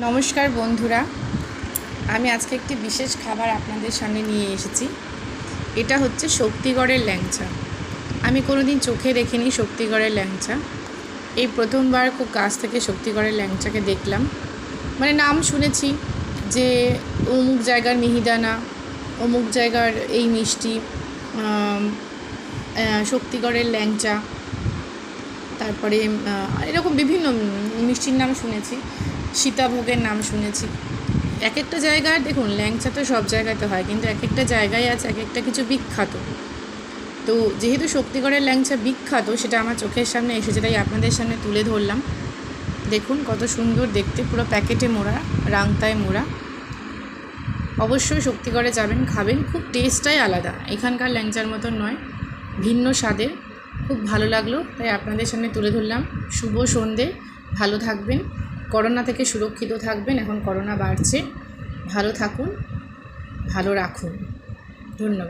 নমস্কার বন্ধুরা, আমি আজকে একটি বিশেষ খাবার আপনাদের সামনে নিয়ে এসেছি। এটা হচ্ছে শক্তিগড়ের ল্যাংচা। আমি কোনোদিন চোখে দেখিনি শক্তিগড়ের ল্যাংচা। এই প্রথমবার খুব কাছ থেকে শক্তিগড়ের ল্যাংচাকে দেখলাম। মানে নাম শুনেছি যে অমুক জায়গার মিহিদানা, অমুক জায়গার এই মিষ্টি, শক্তিগড়ের ল্যাংচা, তারপরে এরকম বিভিন্ন মিষ্টির নাম শুনেছি, সীতাভোগের নাম শুনেছি। এক একটা জায়গায় দেখুন, ল্যাংচা তো সব জায়গাতে হয়, কিন্তু এক একটা জায়গায় আছে এক একটা কিছু বিখ্যাত। তো যেহেতু শক্তিগড়ের ল্যাংচা বিখ্যাত, সেটা আমার চোখের সামনে এসেছে, তাই আপনাদের সামনে তুলে ধরলাম। দেখুন কত সুন্দর দেখতে, পুরো প্যাকেটে মোড়া, রাংতায় মোড়া। অবশ্যই শক্তিগড়ে যাবেন, খাবেন, খুব টেস্টটাই আলাদা, এখানকার ল্যাংচার মতন নয়, ভিন্ন স্বাদের। খুব ভালো লাগলো, তাই আপনাদের সামনে তুলে ধরলাম। শুভ সন্ধে, ভালো থাকবেন, করোনা থেকে সুরক্ষিত থাকবেন। এখন করোনা বাড়ছে, ভালো থাকুন, ভালো রাখুন। ধন্যবাদ।